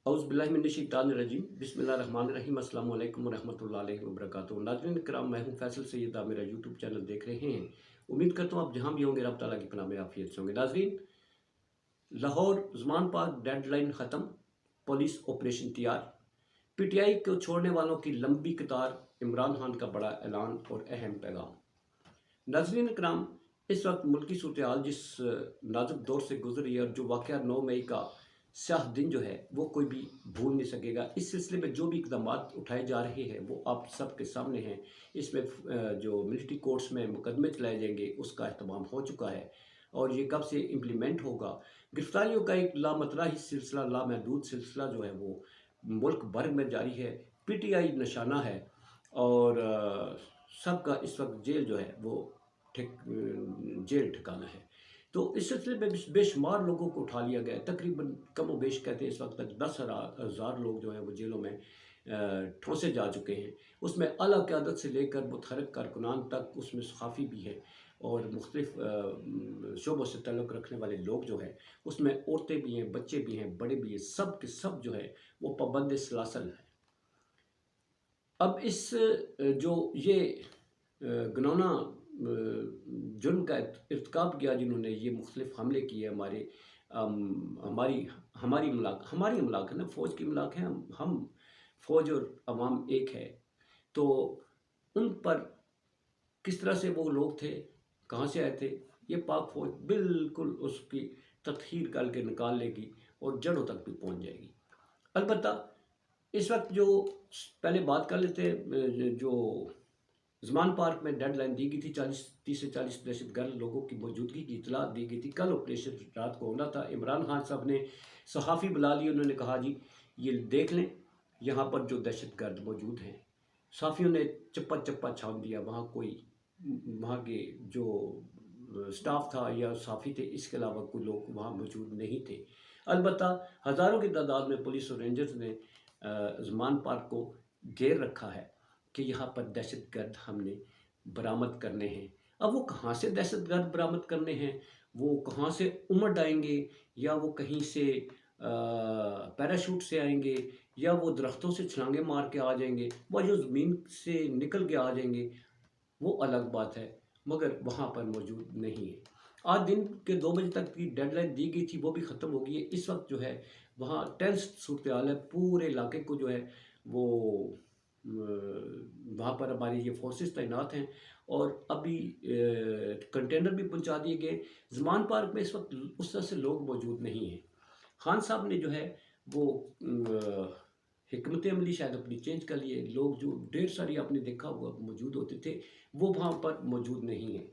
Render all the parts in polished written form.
औज़ुबिल्लाहिमिनश्शैतानिर्रजीम बिस्मिल्लाहिर्रहमानिर्रहीम अस्सलामु अलैकुम वरहमतुल्लाहि वबरकातुहू। नाज़रीन किराम, मैं हूँ फैसल सैयद। आप मेरा यूट्यूब चैनल देख रहे हैं। उम्मीद करता हूँ आप जहाँ भी होंगे रब ताला की पनाह में आफियत से होंगे। नाज़रीन, लाहौर ज़मान पार्क डेडलाइन ख़त्म, पुलिस ऑपरेशन तैयार, पीटीआई को छोड़ने वालों की लंबी कतार, इमरान खान का बड़ा ऐलान और अहम पैगाम। नाज़रीन किराम, इस वक्त मुल्की सूरत हाल जिस नाजुक दौर से गुजर रही है और जो वाक़या 9 मई का स्याह दिन जो है वो कोई भी भूल नहीं सकेगा। इस सिलसिले में जो भी इकदाम उठाए जा रहे हैं वो आप सब के सामने हैं। इसमें जो मिलिट्री कोर्ट्स में मुकदमे चलाए जाएंगे उसका अहतमाम हो चुका है और ये कब से इम्प्लीमेंट होगा। गिरफ्तारियों का एक लामतरा ही सिलसिला, लामहदूद सिलसिला जो है वो मुल्क भर में जारी है। पीटीआई निशाना है और सबका इस वक्त जेल जो है वो जेल ठिकाना है। तो इस सिलसिले में बेशुमार लोगों को उठा लिया गया है। तकरीबन कम व बेश कहते हैं इस वक्त तक 10,000 लोग जो हैं वो जेलों में ठोंसे जा चुके हैं। उसमें आला क़यादत से लेकर मुतहरक कारकुनान तक उसमें सहाफ़ी भी हैं और मुख्तलिफ शोबों से ताल्लुक़ रखने वाले लोग जो हैं उसमें औरतें भी हैं, बच्चे भी हैं, बड़े भी हैं, सब के सब जो है वो पाबंद सलासल है। अब इस जो ये घिनौना जुर्म का इर्तिकाब किया जिन्होंने ये मुख्तलिफ हमले किए हमारे हमारी हमारी इमलाक है ना, फ़ौज की इमलाक है, हम फ़ौज और अवाम एक है। तो उन पर किस तरह से वो लोग थे, कहाँ से आए थे, ये पाक फ़ौज बिल्कुल उसकी तत्हीर करके निकाल लेगी और जड़ों तक भी पहुँच जाएगी। अलबत्ता इस वक्त जो पहले बात कर लेते हैं, जो ज़मान पार्क में डेडलाइन दी गई थी, 30 से 40 दहशतगर्द लोगों की मौजूदगी की इतला दी गई थी। कल ऑपरेशन रात को होना था। इमरान खान साहब ने सहाफ़ी बुला लिए। उन्होंने कहा जी ये देख लें यहाँ पर जो दहशतगर्द मौजूद हैं। सहाफ़ियों ने चप्पा चप्पा छान दिया। वहाँ कोई वहाँ के जो स्टाफ था या सहाफ़ी थे, इसके अलावा कोई लोग वहाँ मौजूद नहीं थे। अलबत्ता हज़ारों की तादाद में पुलिस और रेंजर्स ने ज़मान पार्क को घेर रखा है कि यहाँ पर दहशतगर्द हमने बरामद करने हैं। अब वो कहाँ से दहशतगर्द बरामद करने हैं, वो कहाँ से उमड़ आएंगे, या वो कहीं से पैराशूट से आएंगे, या वो दरख्तों से छलांगे मार के आ जाएंगे, वो जो ज़मीन से निकल के आ जाएंगे, वो अलग बात है, मगर वहाँ पर मौजूद नहीं है। आज दिन के 2 बजे तक की डेडलाइन दी गई थी, वो भी ख़त्म हो गई है। इस वक्त जो है वहाँ टेंस सूरत हाल है। पूरे इलाके को जो है वो वहाँ पर हमारी ये फोर्सेस तैनात हैं और अभी कंटेनर भी पहुँचा दिए गए। ज़मान पार्क में इस वक्त उस तरह से लोग मौजूद नहीं हैं। खान साहब ने जो है वो हिकमत अमली शायद अपनी चेंज कर लिए। लोग जो ढेर सारी आपने देखा हुआ मौजूद होते थे वो वहाँ पर मौजूद नहीं है।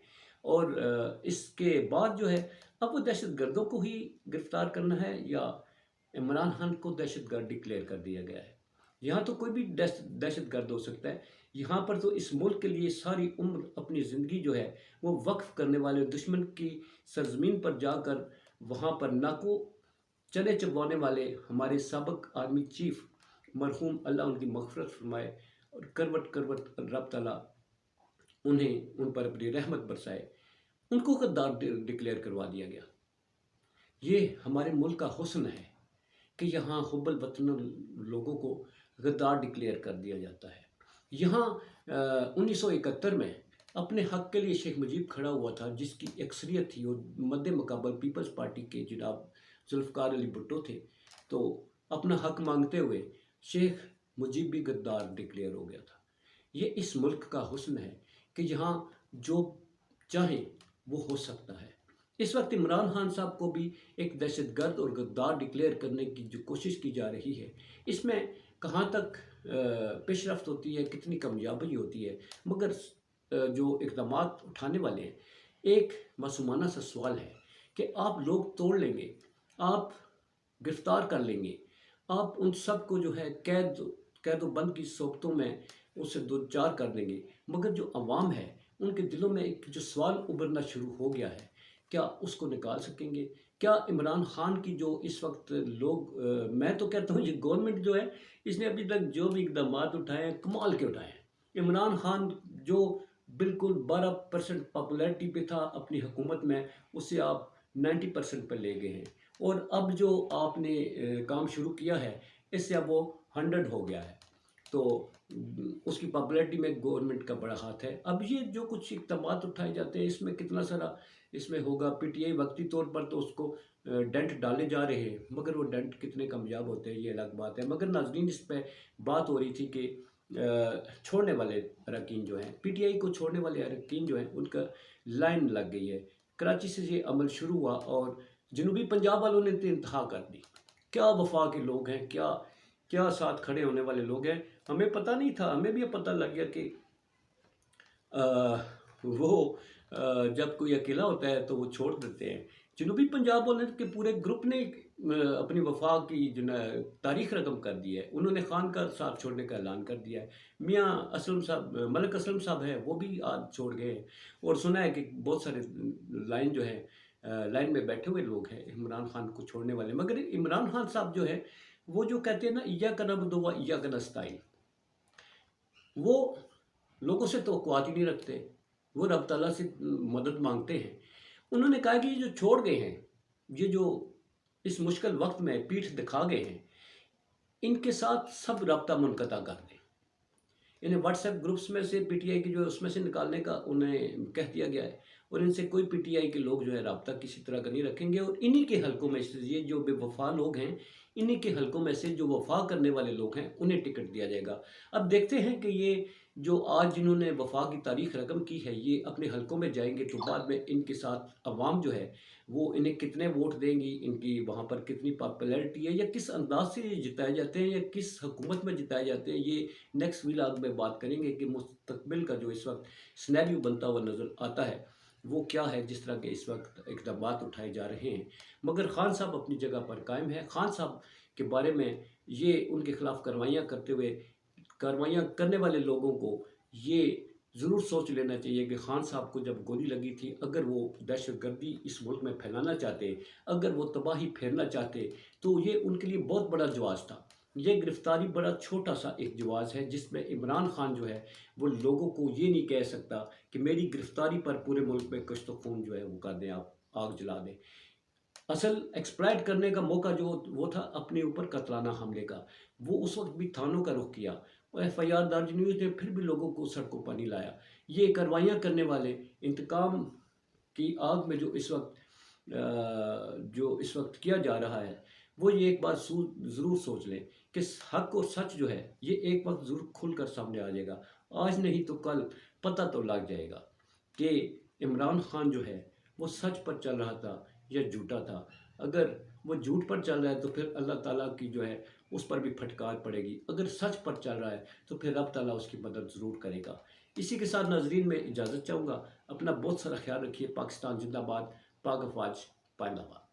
और इसके बाद जो है अब वो दहशतगर्दों को ही गिरफ्तार करना है या इमरान खान को दहशतगर्द डिक्लेयर कर दिया गया है। यहाँ तो कोई भी दहशतगर्द हो सकता है। यहाँ पर तो इस मुल्क के लिए सारी उम्र अपनी ज़िंदगी जो है वो वक्फ करने वाले, दुश्मन की सरजमीन पर जाकर वहाँ पर नाको चने चबवाने वाले हमारे सबक आर्मी चीफ मरहूम, अल्लाह उनकी मग़फ़िरत फरमाए और करवट करवट रब ताला उन्हें उन पर अपनी रहमत बरसाए, उनको गद्दार डिक्लेयर करवा दिया गया। ये हमारे मुल्क का हुस्न है कि यहाँ हुब्बुल वतन लोगों को गद्दार डिक्लेयर कर दिया जाता है। यहाँ 1971 में अपने हक़ के लिए शेख मुजीब खड़ा हुआ था, जिसकी अक्सरियत थी और मद्दे मुकाबल पीपल्स पार्टी के जनाब जुल्फ़िकार अली भुट्टो थे। तो अपना हक़ मांगते हुए शेख मुजीब भी गद्दार डिक्लेयर हो गया था। ये इस मुल्क का हुस्न है कि यहाँ जो चाहें वो हो सकता है। इस वक्त इमरान खान साहब को भी एक दहशतगर्द और गद्दार डिक्लेयर करने की जो कोशिश की जा रही है, इसमें कहाँ तक पेशरफ्त होती है, कितनी कामयाबी होती है, मगर जो इक़दाम उठाने वाले हैं, एक मासूमाना सा सवाल है कि आप लोग तोड़ लेंगे, आप गिरफ़्तार कर लेंगे, आप उन सब को जो है कैद बंद की सोबतों में उससे दो चार कर देंगे, मगर जो अवाम है उनके दिलों में एक जो सवाल उभरना शुरू हो गया है, क्या उसको निकाल सकेंगे? क्या इमरान खान की जो इस वक्त लोग मैं तो कहता हूँ ये गवर्नमेंट जो है इसने अभी तक जो भी इक़दाम उठाए हैं कमाल के उठाए हैं। इमरान खान जो बिल्कुल 12% पॉपुलैरिटी पे था अपनी हुकूमत में, उससे आप 90% पर ले गए हैं। और अब जो आपने काम शुरू किया है इससे अब वो 100 हो गया है। तो उसकी पॉपुलैरिटी में गवर्नमेंट का बड़ा हाथ है। अब ये जो कुछ इक़दामात उठाए जाते हैं, इसमें कितना सारा इसमें होगा। पीटीआई वक्ती तौर पर तो उसको डेंट डाले जा रहे हैं, मगर वो डेंट कितने कामयाब होते हैं ये अलग बात है। मगर नाज़रीन, इस पे बात हो रही थी कि छोड़ने वाले अरकान जो हैं, पीटीआई को छोड़ने वाले अरकान जो हैं, उनका लाइन लग गई है। कराची से ये अमल शुरू हुआ और जनूबी पंजाब वालों ने तो इंतहा कर दी। क्या वफा के लोग हैं, क्या क्या साथ खड़े होने वाले लोग हैं। हमें पता नहीं था, हमें भी पता लग गया कि वो जब कोई अकेला होता है तो वो छोड़ देते हैं। जनूबी पंजाब वाले के पूरे ग्रुप ने अपनी वफा की जो न तारीख रकम कर दी है। उन्होंने खान का साथ छोड़ने का ऐलान कर दिया है। मियाँ असलम साहब, मलिक असलम साहब हैं, वो भी आज छोड़ गए हैं। और सुना है कि बहुत सारे लाइन जो है लाइन में बैठे हुए लोग हैं इमरान खान को छोड़ने वाले। मगर इमरान खान साहब जो है, वो जो कहते हैं ना, इय्याका नअबुदु व इय्याका नस्तईन, वो लोगों से तवक्कुआत ही नहीं रखते। वो रब ताला से मदद मांगते हैं। उन्होंने कहा कि ये जो छोड़ गए हैं, ये जो इस मुश्किल वक्त में पीठ दिखा गए हैं, इनके साथ सब रब्ता मुनक़ता कर दें। इन्हें व्हाट्सएप ग्रुप्स में से पीटीआई के जो उसमें से निकालने का उन्हें कह दिया गया है। और इनसे कोई पीटीआई के लोग जो है रब्ता किसी तरह का नहीं रखेंगे। और इन्हीं के हलकों में से, ये जो बेवफा लोग हैं, इन्हीं के हलकों में से जो वफा करने वाले लोग हैं, उन्हें टिकट दिया जाएगा। अब देखते हैं कि ये जो आज जिन्होंने वफा की तारीख रकम की है, ये अपने हलकों में जाएंगे तो बाद में इनके साथ अवाम जो है वो इन्हें कितने वोट देंगी, इनकी वहाँ पर कितनी पॉपुलैरिटी है, या किस अंदाज से ये जिताए जाते हैं, या किस हुकूमत में जिताए जाते हैं, ये नेक्स्ट व्लॉग में बात करेंगे कि मुस्तकबिल का जो इस वक्त सिनेरियो बनता हुआ नज़र आता है वो क्या है, जिस तरह के इस वक्त इक़दामात उठाए जा रहे हैं। मगर खान साहब अपनी जगह पर कायम है। खान साहब के बारे में ये उनके खिलाफ कार्रवाइयाँ करते हुए, कार्रवाइयाँ करने वाले लोगों को ये ज़रूर सोच लेना चाहिए कि खान साहब को जब गोली लगी थी, अगर वो दहशतगर्दी इस मुल्क में फैलाना चाहते, अगर वो तबाही फेरना चाहते, तो ये उनके लिए बहुत बड़ा जवाब था। ये गिरफ्तारी बड़ा छोटा सा एक जवाब है, जिसमें इमरान खान जो है वो लोगों को ये नहीं कह सकता कि मेरी गिरफ्तारी पर पूरे मुल्क में कश्त खून जो है वो कर दें, आप आग जला दें। असल एक्सप्लॉइट करने का मौका जो वो था अपने ऊपर कतलाना हमले का, वो उस वक्त भी थानों का रुख किया और एफआईआर दर्ज नहीं हुई थे, फिर भी लोगों को सड़कों पर नहीं लाया। ये कार्रवाइयाँ करने वाले इंतकाम की आग में जो इस वक्त किया जा रहा है, वो ये एक बात ज़रूर सोच लें कि हक और सच जो है ये एक वक्त ज़रूर खुलकर सामने आ जाएगा। आज नहीं तो कल पता तो लग जाएगा कि इमरान खान जो है वो सच पर चल रहा था या झूठा था। अगर वो झूठ पर चल रहा है तो फिर अल्लाह ताला की जो है उस पर भी फटकार पड़ेगी। अगर सच पर चल रहा है तो फिर रब ताला उसकी मदद ज़रूर करेगा। इसी के साथ नाज़रीन मैं इजाज़त चाहूँगा। अपना बहुत सारा ख्याल रखिए। पाकिस्तान जिंदाबाद, पाक अफवाज, पाइंदाबाद।